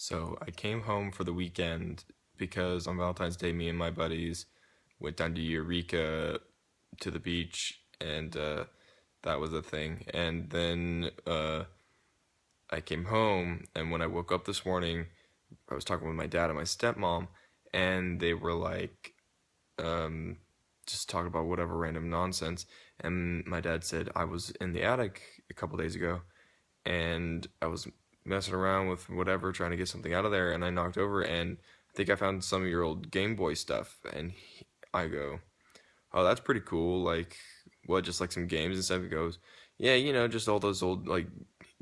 So I came home for the weekend because on Valentine's Day, me and my buddies went down to Eureka to the beach, and that was a thing. And then I came home, and when I woke up this morning, I was talking with my dad and my stepmom, and they were like, um, just talking about whatever random nonsense. And my dad said, I was in the attic a couple days ago, and I was messing around with whatever, trying to get something out of there, and I knocked over, and I think I found some of your old Game Boy stuff. And I go, "Oh, that's pretty cool. Like, what? Just like some games and stuff?" He goes, "Yeah, just all those old like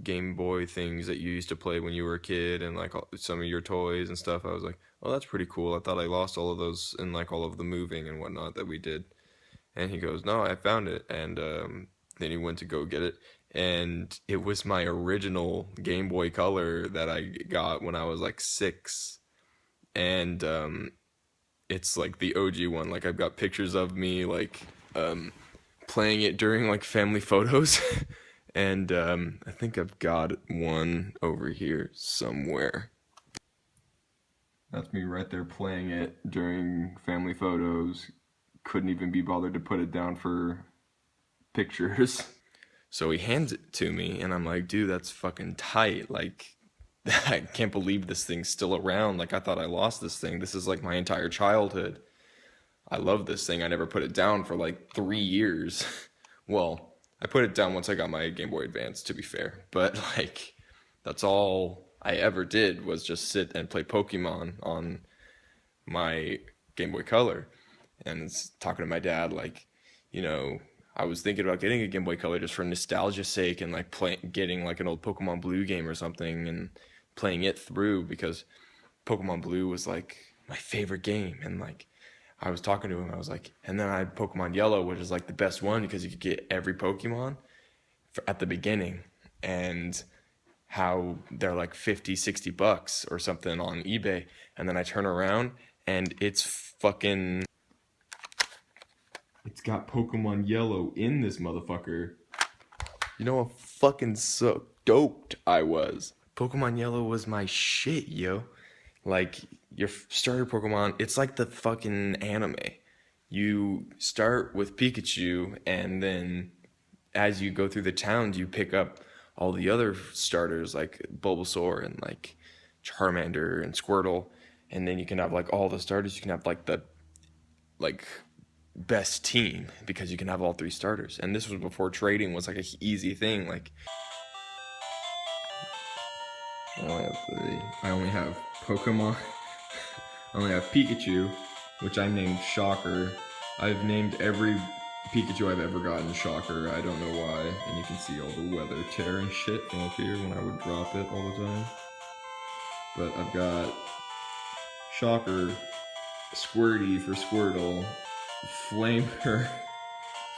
Game Boy things that you used to play when you were a kid, and like some of your toys and stuff." I was like, "Oh, that's pretty cool. I thought I lost all of those in like all of the moving and whatnot that we did." And he goes, "No, I found it." And then he went to go get it. And it was my original Game Boy Color that I got when I was like 6. And it's like the OG one. Like I've got pictures of me like um, playing it during like family photos. And I think I've got one over here somewhere. That's me right there playing it during family photos. Couldn't even be bothered to put it down for pictures. So he hands it to me, and I'm like, dude, that's fucking tight. Like, I can't believe this thing's still around. Like, I thought I lost this thing. This is like my entire childhood. I love this thing. I never put it down for like 3 years. Well, I put it down once I got my Game Boy Advance, to be fair. But, like, that's all I ever did was just sit and play Pokemon on my Game Boy Color. And talking to my dad, like, you know, I was thinking about getting a Game Boy Color just for nostalgia's sake and like getting like an old Pokemon Blue game or something and playing it through because Pokemon Blue was like my favorite game. And like I was talking to him, I was like, and then I had Pokemon Yellow, which is like the best one because you could get every Pokemon at the beginning, and how they're like 50, $60 or something on eBay. And then I turn around and it's got Pokemon Yellow in this motherfucker. You know how fucking so doped I was. Pokemon Yellow was my shit, yo. Like, your starter Pokemon, it's like the fucking anime. You start with Pikachu, and then as you go through the towns, you pick up all the other starters, like Bulbasaur and like Charmander and Squirtle. And then you can have like all the starters. You can have like the like best team because you can have all three starters. And this was before trading was like a easy thing. Like I only have Pokemon. I only have Pikachu, which I named Shocker. I've named every Pikachu I've ever gotten Shocker. I don't know why. And you can see all the weather tear and shit from up here when I would drop it all the time. But I've got Shocker, Squirty for Squirtle, Flamer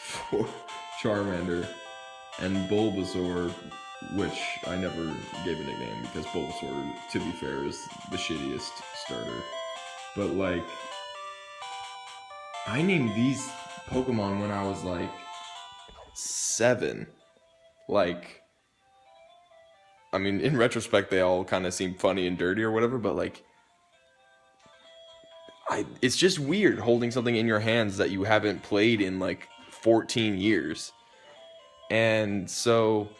for Charmander, and Bulbasaur, which I never gave a nickname because Bulbasaur, to be fair, is the shittiest starter. But like, I named these Pokemon when I was like 7. Like, I mean, in retrospect, they all kind of seem funny and dirty or whatever, but like, it's just weird holding something in your hands that you haven't played in like 14 years. And so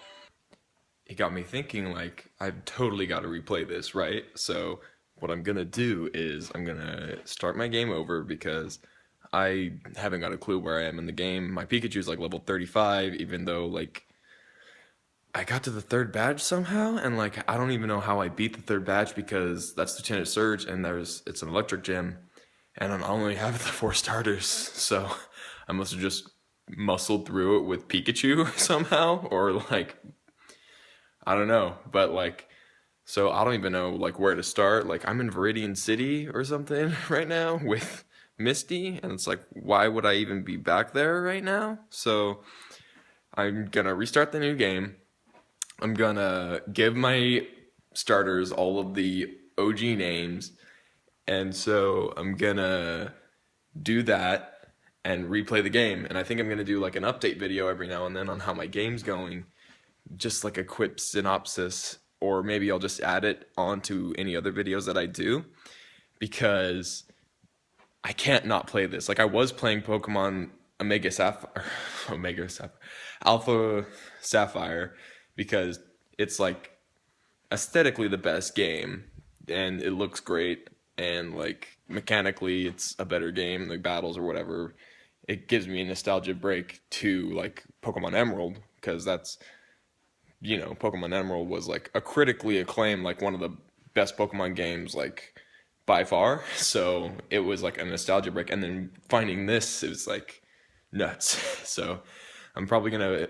it got me thinking, like, I've totally got to replay this, right? So what I'm gonna do is I'm gonna start my game over because I haven't got a clue where I am in the game. My Pikachu's like level 35, even though like I got to the third badge somehow, and like I don't even know how I beat the third badge because that's Lieutenant Surge, and it's an electric gym, and I only have the 4 starters, so I must have just muscled through it with Pikachu somehow, or like I don't know, but like so I don't even know like where to start. Like I'm in Viridian City or something right now with Misty, and it's like why would I even be back there right now? So I'm gonna restart the new game. I'm gonna give my starters all of the OG names, and so I'm gonna do that and replay the game. And I think I'm gonna do like an update video every now and then on how my game's going, just like a quick synopsis or maybe I'll just add it onto any other videos that I do, because I can't not play this. Like, I was playing Pokemon Omega Sapphire, Omega Sapphire, Alpha Sapphire, because it's like aesthetically the best game, and it looks great, and like mechanically it's a better game, like battles or whatever. It gives me a nostalgia break to like Pokemon Emerald, because that's, Pokemon Emerald was like a critically acclaimed, like one of the best Pokemon games, like by far. So it was like a nostalgia break, and then finding this is like nuts. So I'm probably gonna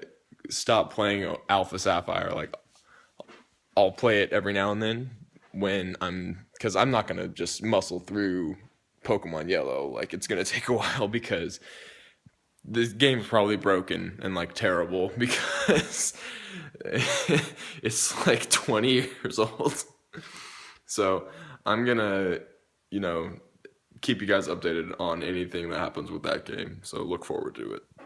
stop playing Alpha Sapphire. Like, I'll play it every now and then because I'm not gonna just muscle through Pokemon Yellow. Like, it's gonna take a while, because this game's probably broken and like terrible, because it's like 20 years old. So I'm gonna, you know, keep you guys updated on anything that happens with that game. So look forward to it.